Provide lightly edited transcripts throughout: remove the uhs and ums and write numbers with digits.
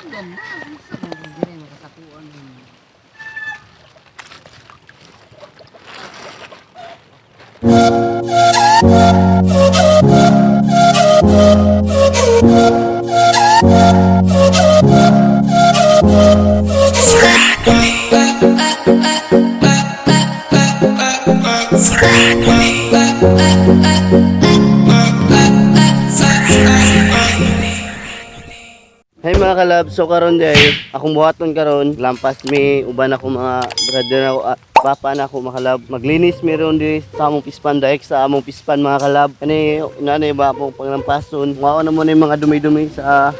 Ganda. Sa mga dire makasakuan. Hey mga kalab, so karon day, akong buhaton karon, lampas mi uban ako mga brother ako, papa na ako mga kalab. Maglinis meron di sa among pispan daik sa among pispan mga kalab. Ani inanay ba po panglampason. Mao na mo ni mga dumi-dumi sa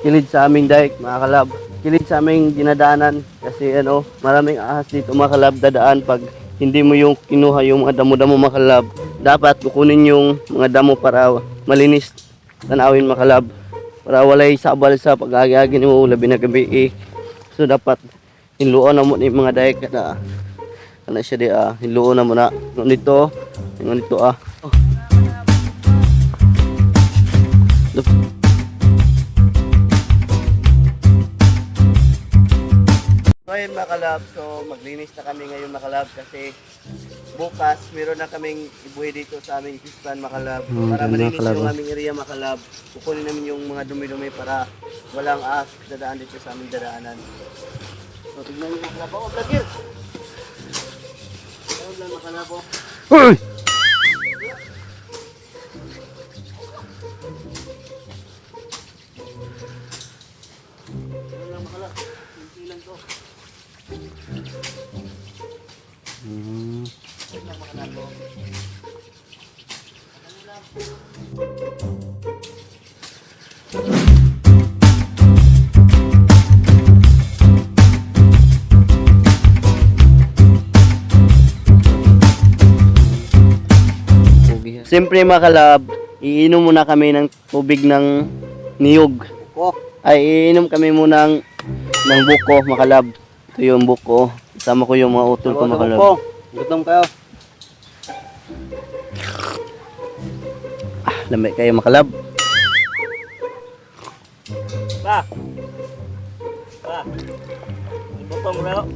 kilid sa aming daik mga kalab. Kilid sa aming dinadaanan kasi ano, maraming ahas dito mga kalab dadaan pag hindi mo yung kinuha yung mga damo-damo mga kalab. Dapat kukunin yung mga damo para malinis tanawin mga kalab. Para walay sabal sa pag-agi-agi mo labi na gabi so dapat hinluon na mo ni mga dayak kada kana siya di hinluon na mo na nito oh. So ayun mga kalab, so maglinis na kami ngayon mga kalab kasi bukas meron na kaming ibuhi dito sa aming pispan mga kalab. Para malinis yung aming area mga kalab. Kukunin namin yung mga dumi-dumi para walang ahas dadaan dito sa aming dadaanan. So tignan nyo mga kalab. Oh, vlogger! Ayun lang mga kalab. Hoy! Ayun lang mga kalab. Hindi lang to. Siyempre mga kalab, iinom muna kami ng tubig ng niyog. Ay iinom kami muna ng buko mga kalab. Ito yung buko. Kasama ko yung mga utol ko mga kalab. Gutom kayo. Lamay kayo mga kalab. Ba. Buko mo na.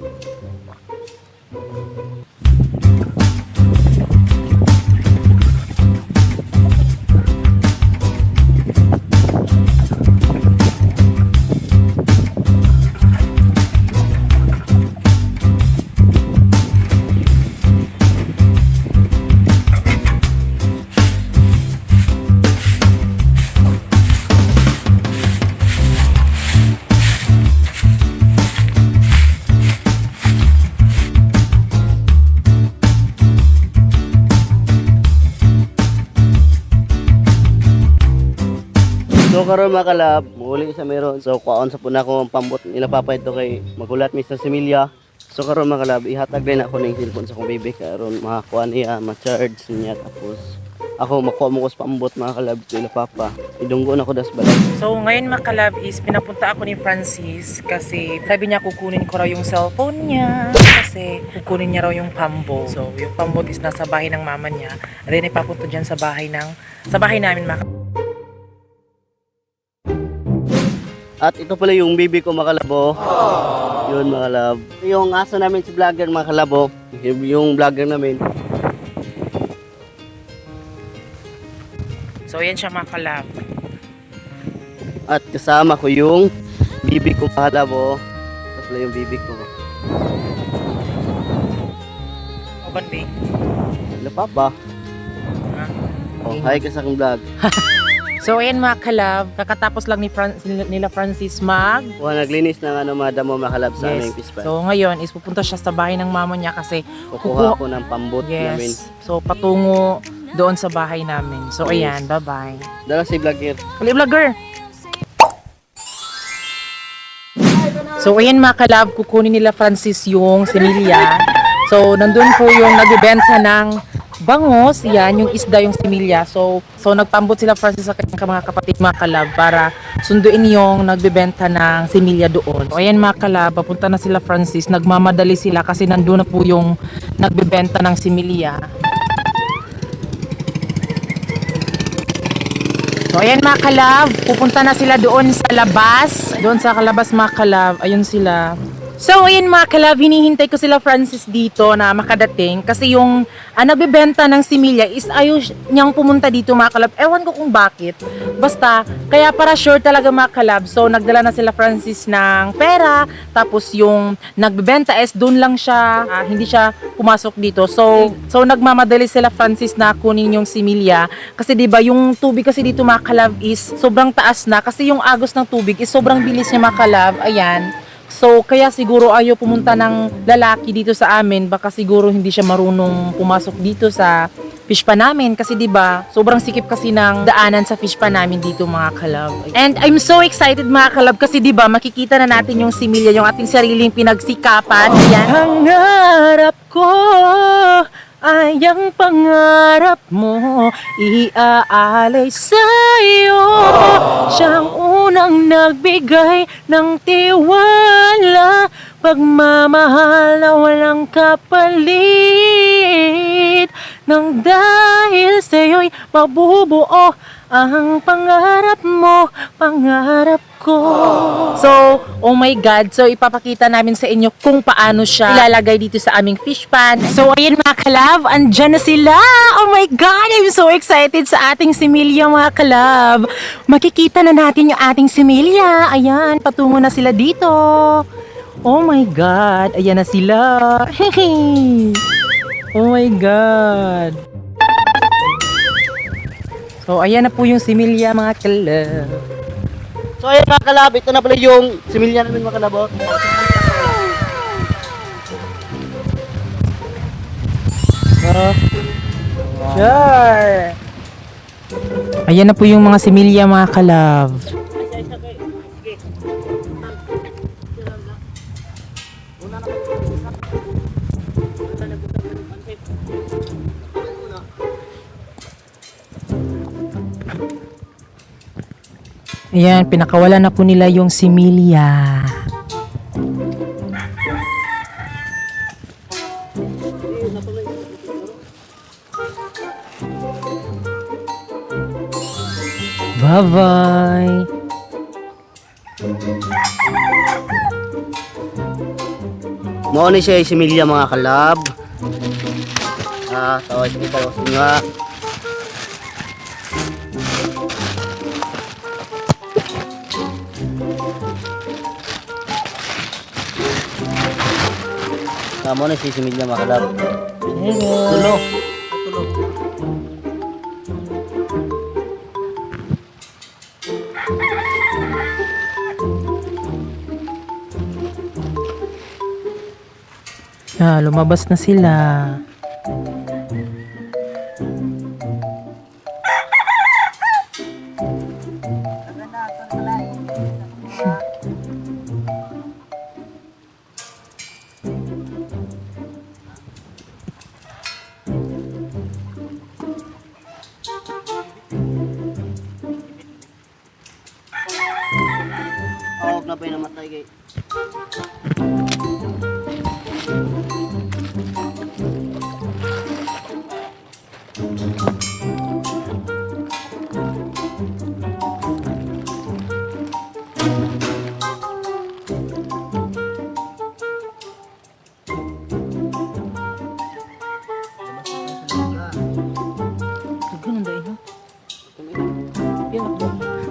So karon mga kalab, muli sa meron. So kuaon sa puna ko ang pambot nila papa ito kay magulat Mr. Similia. So karon mga kalab, ihatag din ako ning cellphone sa kong baby karon makakuha niya, ma-charge niya tapos ako makuha mo ko sa pambot mga kalab nila papa. Idunggo na ko das balay. So ngayon mga kalab is pinapunta ako ni Francis kasi sabi niya kukunin ko raw yung cellphone niya kasi kukunin niya raw yung pambot. So yung pambot is nasa bahay ng mama niya. And then ipapunta dyan sa bahay namin mga kalab. At ito pala yung bibi ko mga kalabo. Yun mga kalab. Yung aso namin si vlogger mga kalabo. Yung vlogger namin. So yan siya mga kalab. At kasama ko yung bibi ko mga kalabo. Ito pala yung bibi ko. Oban ba? Wala papa. Oh, hi ka sa aking vlog. So ayan mga kalab, kakatapos lang nila Francis Naglinis ng madamo mga kalab sa aming pispan. So ngayon is pupunta siya sa bahay ng mama niya kasi kukuha ko ng pambot namin. So patungo doon sa bahay namin. So ayan, bye-bye. Dala si vlogger. Kali vlogger. So ayan mga kalab, kukunin nila Francis yung similya. So nandun po yung nagbebenta ng bangos, yan, yung isda, yung similya. So nagpambot sila Francis sa kanyang mga kapatid mga kalab para sunduin yung nagbebenta ng similya doon. So ayan mga kalab, papunta na sila Francis, nagmamadali sila kasi nandun na po yung nagbebenta ng similya. So ayan mga kalab, pupunta na sila doon sa labas. Doon sa kalabas mga kalab, ayun sila. So ayan mga kalab, hinihintay ko sila Francis dito na makadating. Kasi yung nagbebenta ng similya is ayaw niyang pumunta dito mga kalab. Ewan ko kung bakit. Basta, kaya para sure talaga mga kalab. So nagdala na sila Francis ng pera. Tapos yung nagbebenta is doon lang siya, hindi siya pumasok dito. So nagmamadali sila Francis na kunin yung similya. Kasi diba yung tubig kasi dito mga kalab is sobrang taas na. Kasi yung agos ng tubig is sobrang bilis niya mga kalab. Ayan. So, kaya siguro ayaw pumunta ng lalaki dito sa amin. Baka siguro hindi siya marunong pumasok dito sa fish pa namin. Kasi 'di ba sobrang sikip kasi ng daanan sa fish pa namin dito mga kalab. And I'm so excited mga kalab kasi 'di ba makikita na natin yung similya, yung ating sariling pinagsikapan. Yan. Pangarap ko ay ang pangarap mo, iaalay sa'yo. Siyang unang nagbigay ng tiwala, pagmamahal na walang kapalit. Nang dahil sa'yo'y mabubuo ang pangarap mo, pangarap ko. So, oh my God. So, ipapakita namin sa inyo kung paano siya ilalagay dito sa aming fish pan. So, ayun mga kalab, andyan na sila. Oh my God, I'm so excited sa ating similya mga kalab. Makikita na natin yung ating similya. Ayan, patungo na sila dito. Oh my God, ayan na sila. Oh my God. So, ayan na po yung similya mga kalab. So ayun mga kalab, ito na pala yung similya namin mga kalab. Sure. Ayan na po yung mga similya mga kalab. Ayan, pinakawala na po nila yung similya. Bye-bye. Mao ni siya similya mga kalab. Tawag kita nga. Mo na si similya mga kalab. Tulo. Lumabas na sila. Huwag na pa yung namatay kay.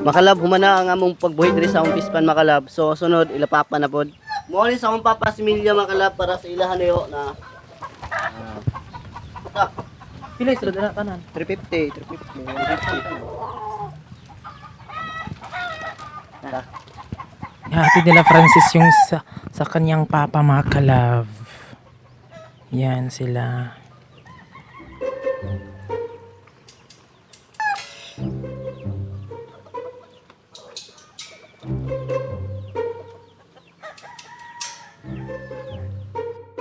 Makalab, humana ang among pagbuhit diri sa among pispan makalab. So sunod ilapapa na pod. Mo ni sa among papa similya makalab para sa ilahan niyo na Pila sila na tanan? 350. Hatid nila Francis yung sa kanyang papa mga kalab. Yan sila.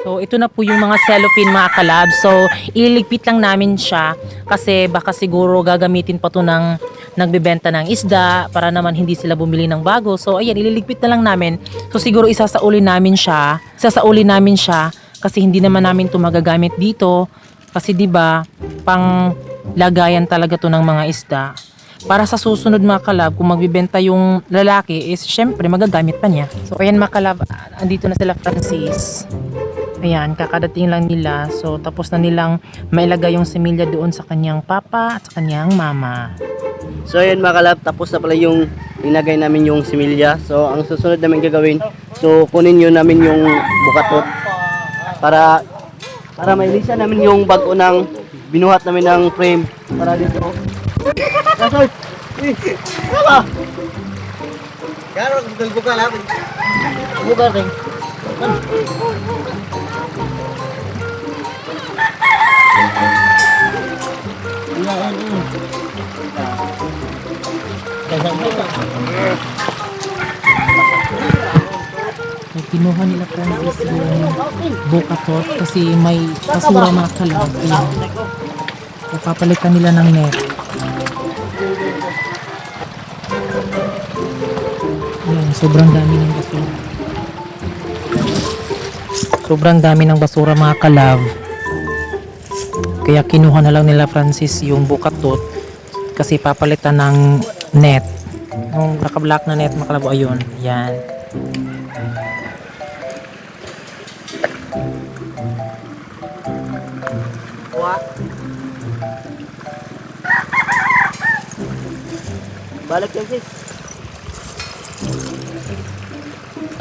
So, ito na po yung mga cellophane mga kalab. So, ililigpit lang namin siya kasi baka siguro gagamitin pa to ng nagbebenta ng isda para naman hindi sila bumili ng bago. So, ayan, ililigpit na lang namin. So, siguro isasaulin namin siya. Kasi hindi naman namin to magagamit dito. Kasi 'di ba, pang lagayan talaga to ng mga isda. para sa susunod mga kalab, kung magbibenta yung lalaki is syempre magagamit pa niya. So ayan mga kalab, andito na sila Francis. Ayan, kakadating lang nila. So tapos na nilang mailagay yung similya doon sa kanyang papa at sa kanyang mama. So ayan mga kalab, tapos na pala yung inagay namin yung similya. So ang susunod namin gagawin, so kunin yun namin yung bukatot para mailisan namin yung bago ng binuhat namin ng frame para dito. Kasoy! Tama! Garo, buka lang. Buka rin. So, kinuha nila Francis yung bukatot kasi may basura mga kalab. Ayan. So, papalitan nila ng net. Ayan, sobrang dami ng basura. Sobrang dami ng basura mga kalab. Kaya kinuha na lang nila Francis yung bukatot kasi papalitan ng net. Yung naka-black na net mga kalab, ayun. Yan. Balik yan sis.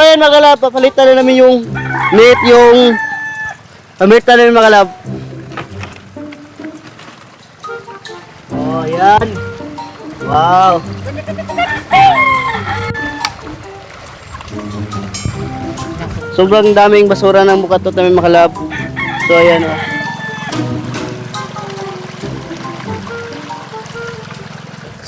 Ayan mga kalab, papalitan na namin yung net, yung pamitan na namin mga kalab. Oh, yan. Wow. Sobrang daming basura ng bukatot namin mga kalab. So ayan oh.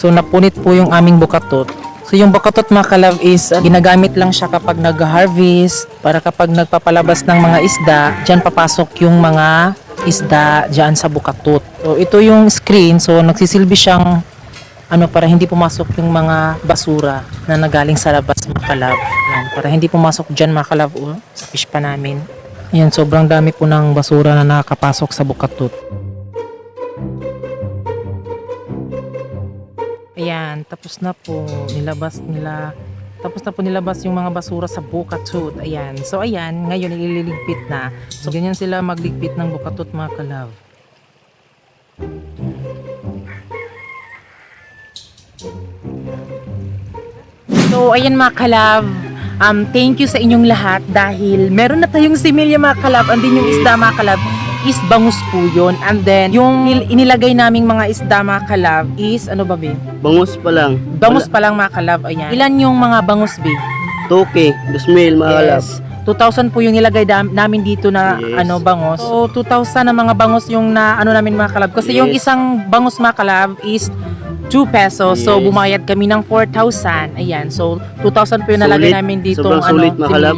So napunit po yung aming bukatot. So yung bukatot mga kalab is ginagamit lang siya kapag nag-harvest, para kapag nagpapalabas ng mga isda, dyan papasok yung mga isda dyan sa bukatot. So ito yung screen, so nagsisilbi siyang para hindi pumasok yung mga basura na nagaling sa labas mga kalab. Yan, para hindi pumasok dyan mga kalab sa fish pa namin. Yan, sobrang dami po ng basura na nakakapasok sa bukatot. Ayan, tapos na po nilabas yung mga basura sa bukatot. Ayan. So ayan, ngayon ililigpit na. So ganyan sila magligpit ng bukatot mga kalab. So ayan mga kalab, thank you sa inyong lahat dahil meron na tayong similya mga kalab. Andin yung isda mga kalab is bangus po yun. And then yung inilagay naming mga isda mga kalab is ano ba be? Bangus pa lang. Bangus pa lang mga kalab. Ayan. Ilan yung mga bangus be? 2K, 2,000 mga kalab. 2,000 po yung nilagay namin dito na bangus. So 2,000 na mga bangus yung na namin mga kalab. Kasi yung isang bangus mga kalab is 2 pesos. So bumayad kami ng 4,000. Ayan. So 2,000 po yung nalagay namin dito Sobrang sulit mga kalab.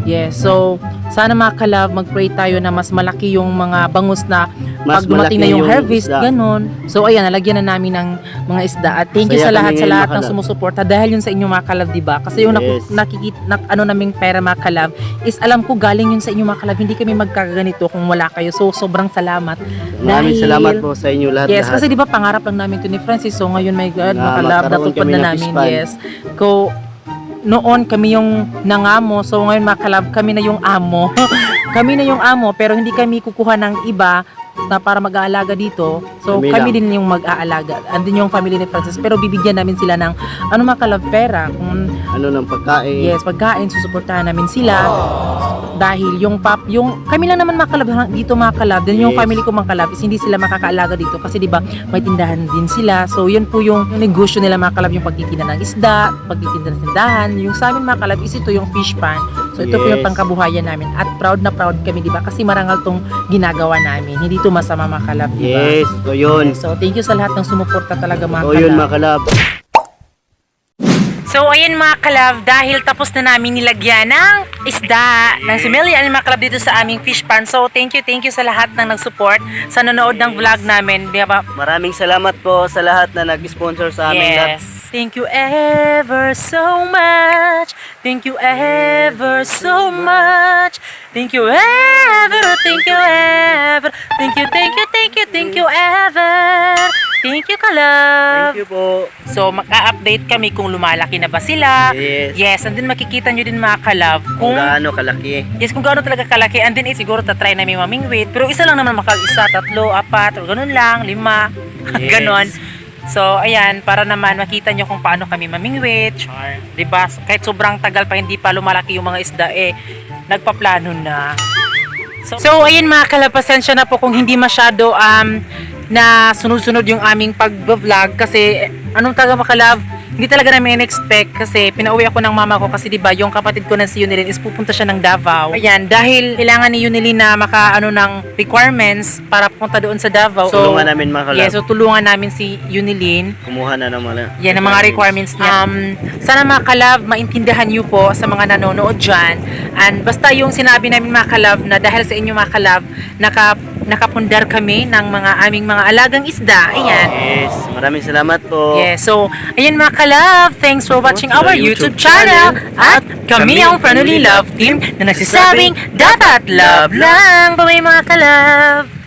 Yes. So sana mga kalab, mag-pray tayo na mas malaki yung mga bangus na Mas pag dumating na malaki yung yung harvest, isda. ganon. So ayan, nalagyan na namin ng mga isda. At thank you Saya sa kami lahat ngayon, mga ng kalab. sumusuporta dahil yun sa inyo mga kalab, di ba? Kasi yung nakikita naming pera mga kalab is alam ko galing yun sa inyo mga kalab. Hindi kami magkaganito kung wala kayo. So sobrang salamat. Maraming salamat po sa inyo lahat. Yes, kasi di ba pangarap lang namin to ni Francis. So ngayon my God, mga kalab, magkaroon natupad kami na ng namin. fish pan. Yes. Noon kami yung nangamo. So ngayon mga kalab, kami na yung amo. Kami na yung amo, pero hindi kami kukuha ng iba na para mag-aalaga dito. So kami din yung mag-aalaga. Andin yung family ni Francis, pero bibigyan namin sila ng mga kalab pera. Kung ng pagkain. yes, pagkain, susuportahan namin sila. Dahil yung kami lang naman mga kalab dito mga kalab. Then yung family ko mga kalab is hindi sila makakaalaga dito kasi di ba may tindahan din sila. So yun po yung negosyo nila mga kalab, yung pagtitinda ng isda, pagtitinda ng tindahan. Yung sa amin mga kalab is ito yung fish pan. So ito po yung pangkabuhayan namin. At proud na proud kami di ba kasi marangal tong ginagawa namin. Hindi ito masama mga kalab, di ba? Yes, so yun. So thank you sa lahat ng sumuporta talaga mga So kalab. yun mga kalab. So ayan mga kalab, dahil tapos na namin nilagyan ng isda ng similya mga kalab dito sa aming fish pan. So thank you sa lahat ng nag-support sa nanonood ng vlog namin, di ba? Maraming salamat po sa lahat na nag-sponsor sa amin. Yes. Thank you ever so much. Thank you ever so much. Thank you ever. Thank you ever. Thank you ever. Thank you, kalab. Thank you po. So, mag-a-update kami kung lumalaki na ba sila. Yes. Yes, and then makikita nyo din mga kalab Kung kung gaano kalaki. yes, kung gaano talaga kalaki. And then, siguro tatry namin mamingwit. Pero isa lang naman isa, tatlo, apat, o ganun lang, 5. Yes. Ganon. So, ayan, para naman makita nyo kung paano kami mamingwit. Char. Diba? Kahit sobrang tagal pa, hindi pa lumalaki yung mga isda, nagpaplano na. So ayun mga kalab, pasensya na po kung hindi masyado na sunod-sunod yung aming pag-vlog kasi anong taga mga kalab, hindi talaga namin expect kasi pinauwi ako ng mama ko kasi diba yung kapatid ko na si Yunilin is pupunta siya ng Davao. Ayan, dahil kailangan ni Yunilin na ng requirements para pupunta doon sa Davao. So, Tulungan namin mga kalab. yes, so tulungan namin si Yunilin. Kumuha na naman. Yan ang mga requirements niya. Sana mga kalab, maintindihan niyo po sa mga nanonood dyan. And basta yung sinabi namin mga kalab na dahil sa inyo mga kalab, nakapundar kami ng mga aming mga alagang isda. Ayan. Yes, maraming salamat po. Yes, so, ayan mga kalab, thanks for watching our YouTube channel. At kami ang Friendly Love Team na nagsasabing dapat love lang. Bye mga kalab!